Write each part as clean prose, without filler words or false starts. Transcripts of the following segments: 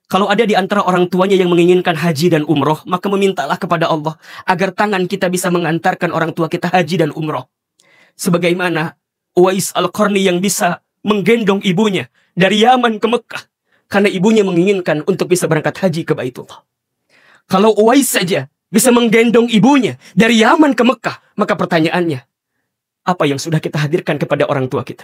Kalau ada di antara orang tuanya yang menginginkan haji dan umroh, maka memintalah kepada Allah agar tangan kita bisa mengantarkan orang tua kita haji dan umroh. Sebagaimana Uwais Al-Qarni yang bisa menggendong ibunya dari Yaman ke Mekah karena ibunya menginginkan untuk bisa berangkat haji ke Baitullah. Kalau Uwais saja bisa menggendong ibunya dari Yaman ke Mekah, maka pertanyaannya, apa yang sudah kita hadirkan kepada orang tua kita?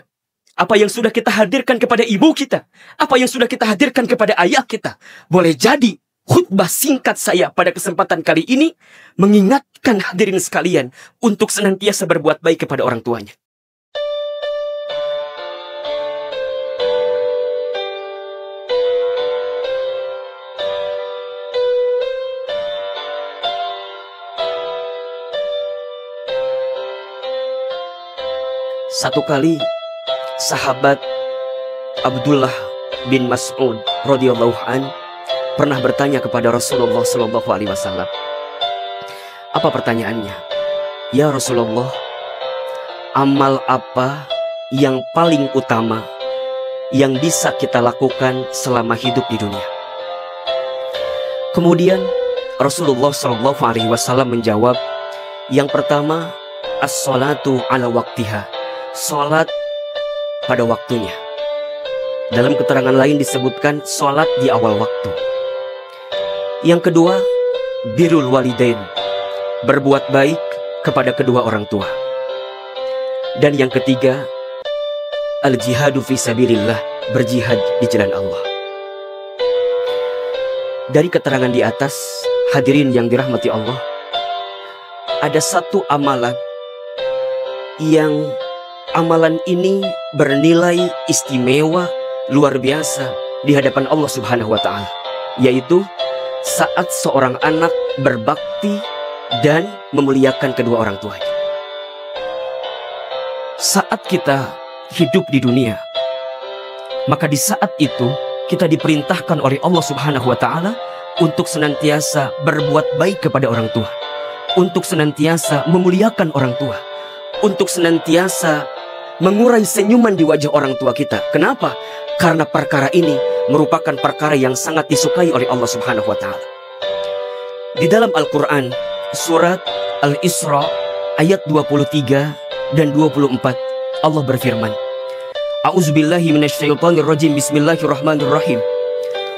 Apa yang sudah kita hadirkan kepada ibu kita? Apa yang sudah kita hadirkan kepada ayah kita? Boleh jadi khutbah singkat saya pada kesempatan kali ini mengingatkan hadirin sekalian untuk senantiasa berbuat baik kepada orang tuanya. Satu kali sahabat Abdullah bin Mas'ud radhiyallahu an pernah bertanya kepada Rasulullah sallallahu alaihi wasallam. Apa pertanyaannya? Ya Rasulullah, amal apa yang paling utama yang bisa kita lakukan selama hidup di dunia? Kemudian Rasulullah sallallahu alaihi wasallam menjawab, yang pertama, as-salatu ala waqtiha, salat pada waktunya. Dalam keterangan lain disebutkan sholat di awal waktu. Yang kedua, birrul walidain, berbuat baik kepada kedua orang tua. Dan yang ketiga, al-jihadu fi sabilillah, berjihad di jalan Allah. Dari keterangan di atas, hadirin yang dirahmati Allah, ada satu amalan yang amalan ini bernilai istimewa luar biasa di hadapan Allah Subhanahu wa Ta'ala, yaitu saat seorang anak berbakti dan memuliakan kedua orang tuanya. Saat kita hidup di dunia, maka di saat itu kita diperintahkan oleh Allah Subhanahu wa Ta'ala untuk senantiasa berbuat baik kepada orang tua, untuk senantiasa memuliakan orang tua, untuk senantiasa mengurai senyuman di wajah orang tua kita. Kenapa? Karena perkara ini merupakan perkara yang sangat disukai oleh Allah Subhanahu wa Ta'ala. Di dalam Al-Quran, surat Al-Isra ayat 23 dan 24, Allah berfirman, A'udzubillahi minasyaitonirrajim, bismillahirrahmanirrahim.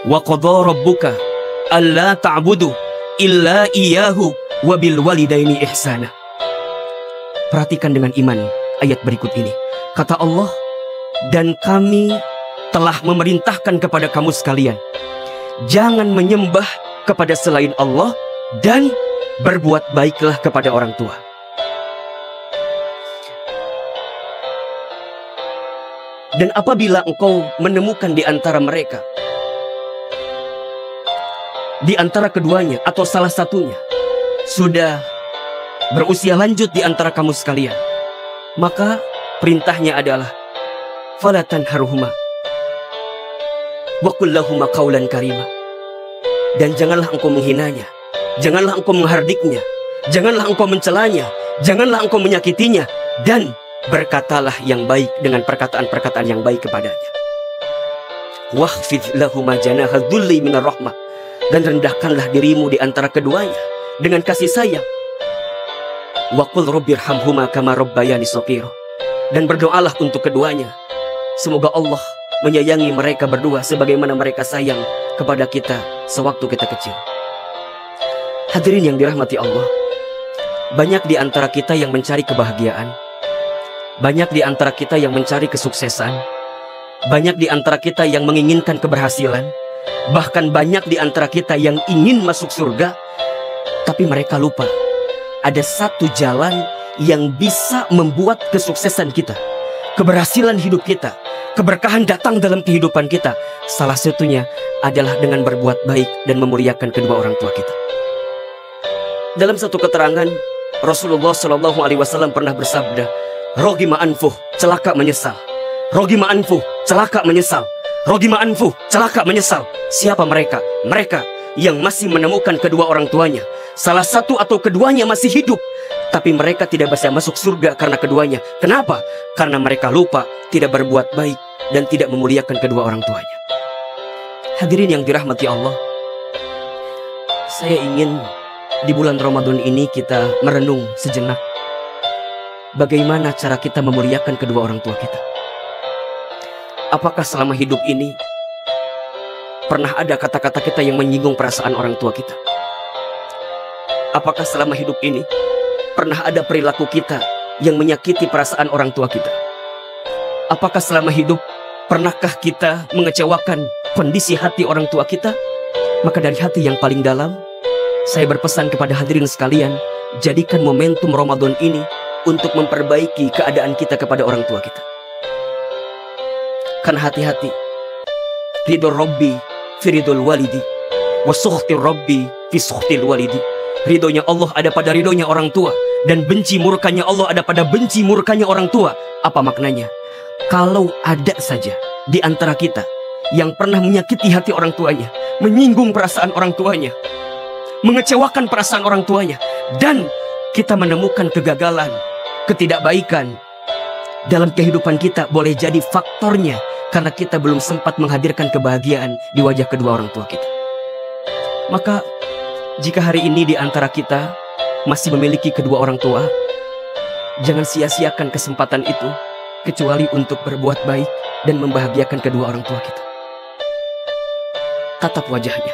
Wa qadha rabbuka alla ta'budu illa iyyahu wa bil walidaini ihsana. Perhatikan dengan iman ayat berikut ini. Kata Allah, dan kami telah memerintahkan kepada kamu sekalian, jangan menyembah kepada selain Allah dan berbuat baiklah kepada orang tua. Dan apabila engkau menemukan di antara mereka, di antara keduanya atau salah satunya sudah berusia lanjut di antara kamu sekalian, maka perintahnya adalah fala tanharhuma wa qul lahuma qawlan karima. Dan janganlah engkau menghinanya, janganlah engkau menghardiknya, janganlah engkau mencelanya, janganlah engkau menyakitinya, dan berkatalah yang baik dengan perkataan-perkataan yang baik kepadanya. Wakhfid lahuma janaha dzulli minar rahmah, dan rendahkanlah dirimu di antara keduanya dengan kasih sayang. Wa qul rabbirhamhuma kama rabbayani shaghira, dan berdoalah untuk keduanya, semoga Allah menyayangi mereka berdua sebagaimana mereka sayang kepada kita sewaktu kita kecil. Hadirin yang dirahmati Allah, banyak di antara kita yang mencari kebahagiaan, banyak di antara kita yang mencari kesuksesan, banyak di antara kita yang menginginkan keberhasilan, bahkan banyak di antara kita yang ingin masuk surga, tapi mereka lupa ada satu jalan yang bisa membuat kesuksesan kita, keberhasilan hidup kita, keberkahan datang dalam kehidupan kita. Salah satunya adalah dengan berbuat baik dan memuliakan kedua orang tua kita. Dalam satu keterangan, Rasulullah Shallallahu Alaihi Wasallam pernah bersabda, Rogima anfuh, celaka menyesal. Rogima anfuh, celaka menyesal. Rogima anfuh, celaka menyesal. Siapa mereka? Mereka yang masih menemukan kedua orang tuanya, salah satu atau keduanya masih hidup, tapi mereka tidak bisa masuk surga karena keduanya. Kenapa? Karena mereka lupa, tidak berbuat baik, dan tidak memuliakan kedua orang tuanya. Hadirin yang dirahmati Allah, saya ingin di bulan Ramadan ini kita merenung sejenak bagaimana cara kita memuliakan kedua orang tua kita. Apakah selama hidup ini pernah ada kata-kata kita yang menyinggung perasaan orang tua kita? Apakah selama hidup ini pernah ada perilaku kita yang menyakiti perasaan orang tua kita? Apakah selama hidup pernahkah kita mengecewakan kondisi hati orang tua kita? Maka dari hati yang paling dalam, saya berpesan kepada hadirin sekalian, jadikan momentum Ramadan ini untuk memperbaiki keadaan kita kepada orang tua kita. Karena hati-hati, ridho Rabbi fi ridhol walidi, wa sukhti Rabbi fi sukhtil walidi. Ridhonya Allah ada pada ridhonya orang tua, dan benci murkanya Allah ada pada benci murkanya orang tua. Apa maknanya? Kalau ada saja di antara kita yang pernah menyakiti hati orang tuanya, menyinggung perasaan orang tuanya, mengecewakan perasaan orang tuanya, dan kita menemukan kegagalan, ketidakbaikan dalam kehidupan kita, boleh jadi faktornya karena kita belum sempat menghadirkan kebahagiaan di wajah kedua orang tua kita. Maka jika hari ini di antara kita masih memiliki kedua orang tua, jangan sia-siakan kesempatan itu kecuali untuk berbuat baik dan membahagiakan kedua orang tua kita. Tatap wajahnya,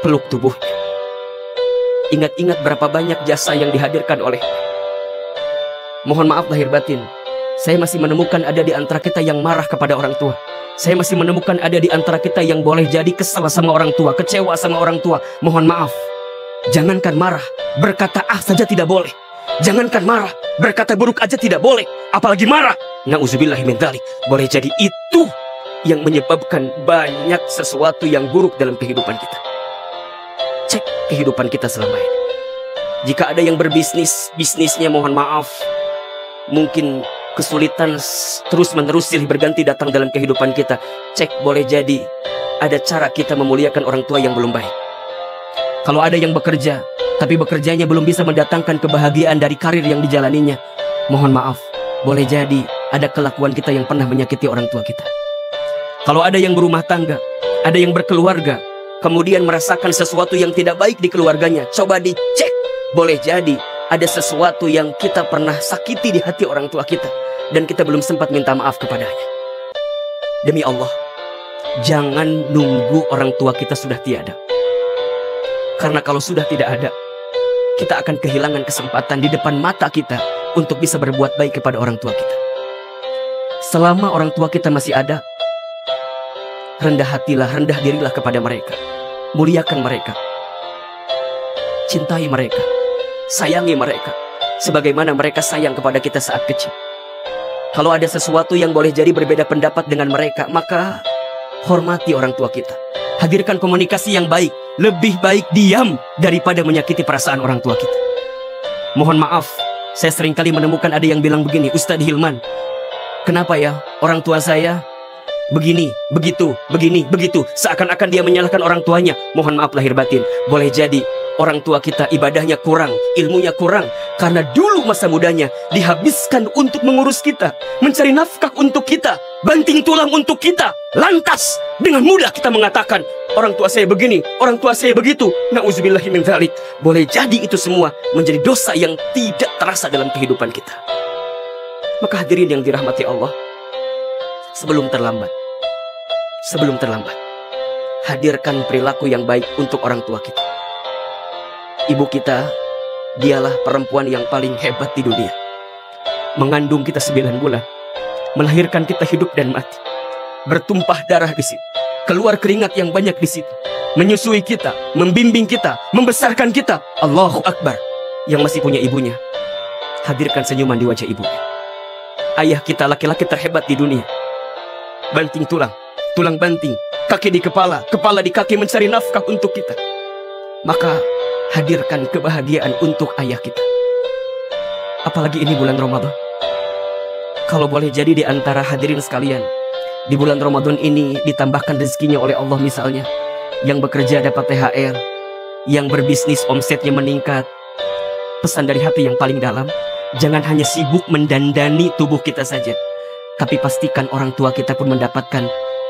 peluk tubuhnya, ingat-ingat berapa banyak jasa yang dihadirkan oleh. Mohon maaf lahir batin, saya masih menemukan ada di antara kita yang marah kepada orang tua. Saya masih menemukan ada di antara kita yang boleh jadi kesal sama orang tua, kecewa sama orang tua. Mohon maaf, jangankan marah, berkata saja tidak boleh. Jangankan marah, berkata buruk aja tidak boleh, apalagi marah. Na'udzubillahi min dzalik. Boleh jadi itu yang menyebabkan banyak sesuatu yang buruk dalam kehidupan kita. Cek kehidupan kita selama ini. Jika ada yang berbisnis, bisnisnya mohon maaf, mungkin kesulitan terus-menerus silih berganti datang dalam kehidupan kita. Cek, boleh jadi ada cara kita memuliakan orang tua yang belum baik. Kalau ada yang bekerja, tapi bekerjanya belum bisa mendatangkan kebahagiaan dari karir yang dijalaninya, mohon maaf, boleh jadi ada kelakuan kita yang pernah menyakiti orang tua kita. Kalau ada yang berumah tangga, ada yang berkeluarga, kemudian merasakan sesuatu yang tidak baik di keluarganya, coba dicek, boleh jadi ada sesuatu yang kita pernah sakiti di hati orang tua kita dan kita belum sempat minta maaf kepadanya. Demi Allah, jangan nunggu orang tua kita sudah tiada. Karena kalau sudah tidak ada, kita akan kehilangan kesempatan di depan mata kita untuk bisa berbuat baik kepada orang tua kita. Selama orang tua kita masih ada, rendah hatilah, rendah dirilah kepada mereka. Muliakan mereka. Cintai mereka. Sayangi mereka sebagaimana mereka sayang kepada kita saat kecil. Kalau ada sesuatu yang boleh jadi berbeda pendapat dengan mereka, maka hormati orang tua kita. Hadirkan komunikasi yang baik. Lebih baik diam daripada menyakiti perasaan orang tua kita. Mohon maaf, saya seringkali menemukan ada yang bilang begini, Ustadz Hilman, kenapa ya orang tua saya begini, begitu, begini, begitu, seakan-akan dia menyalahkan orang tuanya. Mohon maaf lahir batin, boleh jadi orang tua kita ibadahnya kurang, ilmunya kurang, karena dulu masa mudanya dihabiskan untuk mengurus kita, mencari nafkah untuk kita, banting tulang untuk kita. Lantas dengan mudah kita mengatakan, orang tua saya begini, orang tua saya begitu. Na'udzubillahi min dzalik. Boleh jadi itu semua menjadi dosa yang tidak terasa dalam kehidupan kita. Maka hadirin yang dirahmati Allah, sebelum terlambat, hadirkan perilaku yang baik untuk orang tua kita. Ibu kita, dialah perempuan yang paling hebat di dunia. Mengandung kita 9 bulan, melahirkan kita hidup dan mati, bertumpah darah di situ, keluar keringat yang banyak di situ, menyusui kita, membimbing kita, membesarkan kita. Allahu Akbar. Yang masih punya ibunya, hadirkan senyuman di wajah ibunya. Ayah kita laki-laki terhebat di dunia, banting tulang, tulang banting, kaki di kepala, kepala di kaki, mencari nafkah untuk kita. Maka hadirkan kebahagiaan untuk ayah kita. Apalagi ini bulan Ramadan. Kalau boleh jadi di antara hadirin sekalian, di bulan Ramadan ini ditambahkan rezekinya oleh Allah, misalnya yang bekerja dapat THR, yang berbisnis omsetnya meningkat. Pesan dari hati yang paling dalam, jangan hanya sibuk mendandani tubuh kita saja, Tapi pastikan orang tua kita pun mendapatkan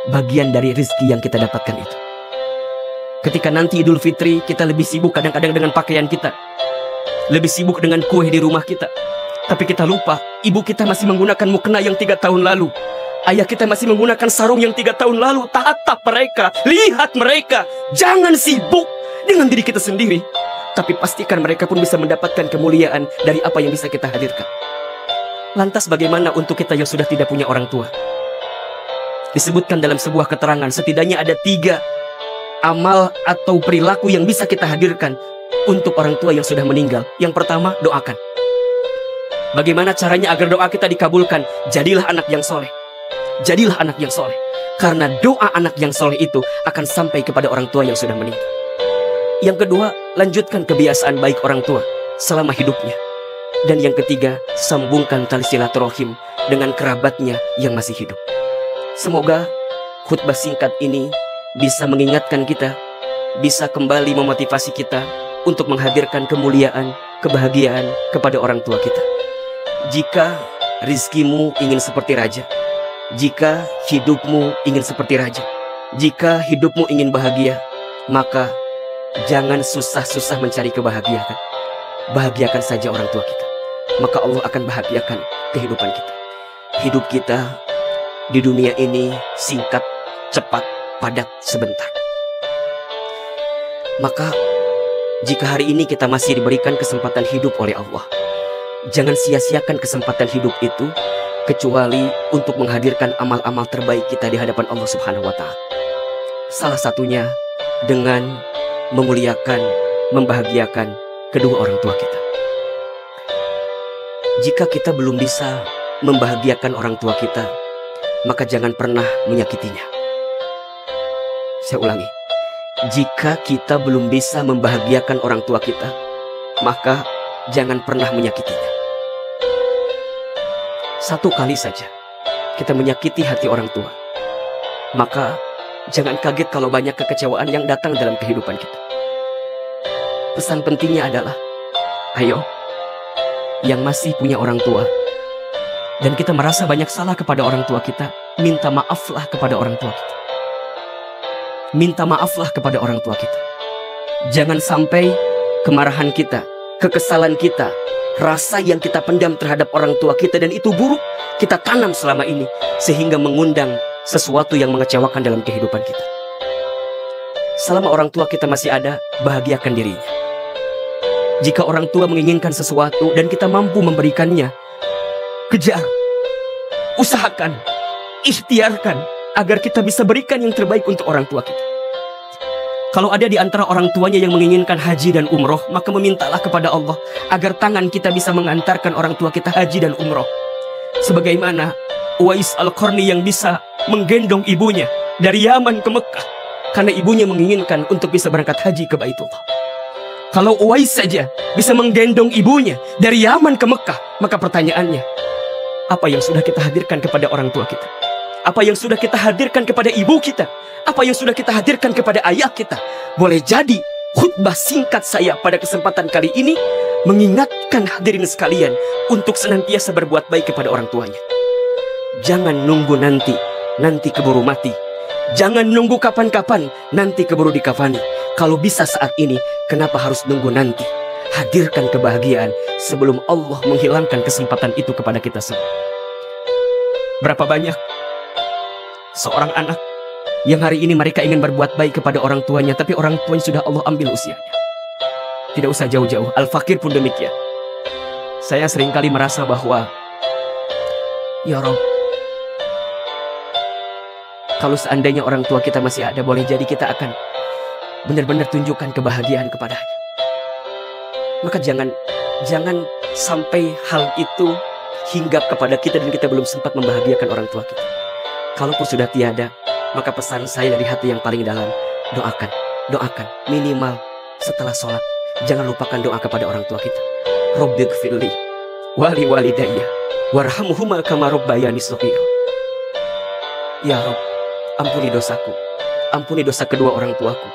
bagian dari rezeki yang kita dapatkan itu. Ketika nanti Idul Fitri, kita lebih sibuk kadang-kadang dengan pakaian kita, lebih sibuk dengan kue di rumah kita. Tapi kita lupa, ibu kita masih menggunakan mukena yang 3 tahun lalu. Ayah kita masih menggunakan sarung yang 3 tahun lalu. Tatap mereka, lihat mereka. Jangan sibuk dengan diri kita sendiri, tapi pastikan mereka pun bisa mendapatkan kemuliaan dari apa yang bisa kita hadirkan. Lantas bagaimana untuk kita yang sudah tidak punya orang tua? Disebutkan dalam sebuah keterangan, setidaknya ada 3 amal atau perilaku yang bisa kita hadirkan untuk orang tua yang sudah meninggal. Yang pertama, doakan. Bagaimana caranya agar doa kita dikabulkan? Jadilah anak yang soleh. Jadilah anak yang soleh. Karena doa anak yang soleh itu akan sampai kepada orang tua yang sudah meninggal. Yang kedua, lanjutkan kebiasaan baik orang tua selama hidupnya. Dan yang ketiga, sambungkan tali silaturahim dengan kerabatnya yang masih hidup. Semoga khutbah singkat ini bisa mengingatkan kita, bisa kembali memotivasi kita untuk menghadirkan kemuliaan, kebahagiaan kepada orang tua kita. Jika rizkimu ingin seperti raja, jika hidupmu ingin seperti raja, jika hidupmu ingin bahagia, maka jangan susah-susah mencari kebahagiaan. Bahagiakan saja orang tua kita, maka Allah akan bahagiakan kehidupan kita. Hidup kita di dunia ini singkat, cepat, padat, sebentar. Maka jika hari ini kita masih diberikan kesempatan hidup oleh Allah, jangan sia-siakan kesempatan hidup itu, kecuali untuk menghadirkan amal-amal terbaik kita di hadapan Allah Subhanahu wa Ta'ala. Salah satunya dengan memuliakan, membahagiakan kedua orang tua kita. Jika kita belum bisa membahagiakan orang tua kita, maka jangan pernah menyakitinya. Saya ulangi, jika kita belum bisa membahagiakan orang tua kita, maka jangan pernah menyakitinya. Satu kali saja kita menyakiti hati orang tua, maka jangan kaget kalau banyak kekecewaan yang datang dalam kehidupan kita. Pesan pentingnya adalah, ayo, yang masih punya orang tua, dan kita merasa banyak salah kepada orang tua kita, minta maaflah kepada orang tua kita. Minta maaflah kepada orang tua kita. Jangan sampai kemarahan kita, kekesalan kita, rasa yang kita pendam terhadap orang tua kita dan itu buruk, kita tanam selama ini, sehingga mengundang sesuatu yang mengecewakan dalam kehidupan kita. Selama orang tua kita masih ada, bahagiakan dirinya. Jika orang tua menginginkan sesuatu dan kita mampu memberikannya, kejar, usahakan, ikhtiarkan agar kita bisa berikan yang terbaik untuk orang tua kita. Kalau ada di antara orang tuanya yang menginginkan haji dan umroh, maka memintalah kepada Allah agar tangan kita bisa mengantarkan orang tua kita haji dan umroh. Sebagaimana Uwais Al-Qarni yang bisa menggendong ibunya dari Yaman ke Mekah karena ibunya menginginkan untuk bisa berangkat haji ke Baitullah. Kalau Uwais saja bisa menggendong ibunya dari Yaman ke Mekah, maka pertanyaannya, apa yang sudah kita hadirkan kepada orang tua kita? Apa yang sudah kita hadirkan kepada ibu kita? Apa yang sudah kita hadirkan kepada ayah kita? Boleh jadi khutbah singkat saya pada kesempatan kali ini mengingatkan hadirin sekalian untuk senantiasa berbuat baik kepada orang tuanya. Jangan nunggu nanti keburu mati. Jangan nunggu kapan-kapan, nanti keburu dikafani. Kalau bisa saat ini, kenapa harus nunggu nanti? Hadirkan kebahagiaan sebelum Allah menghilangkan kesempatan itu kepada kita semua. Berapa banyak seorang anak yang hari ini mereka ingin berbuat baik kepada orang tuanya, tapi orang tuanya sudah Allah ambil usianya. Tidak usah jauh-jauh, Al-Fakir pun demikian. Saya seringkali merasa bahwa, ya Rabb, kalau seandainya orang tua kita masih ada, boleh jadi kita akan benar-benar tunjukkan kebahagiaan kepadanya. Maka jangan sampai hal itu hinggap kepada kita dan kita belum sempat membahagiakan orang tua kita. Kalaupun sudah tiada, maka pesan saya dari hati yang paling dalam, doakan minimal setelah sholat. Jangan lupakan doa kepada orang tua kita. Rabbighfirli wali walidayya warhamhuma kama rabbayani shaghira. Ya Rabb, ampuni dosaku, ampuni dosa kedua orang tuaku,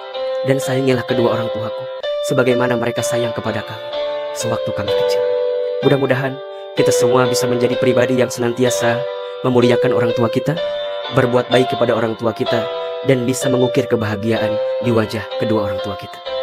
dan sayangilah kedua orang tuaku sebagaimana mereka sayang kepada kami sewaktu kami kecil. Mudah-mudahan kita semua bisa menjadi pribadi yang senantiasa memuliakan orang tua kita, berbuat baik kepada orang tua kita, dan bisa mengukir kebahagiaan di wajah kedua orang tua kita.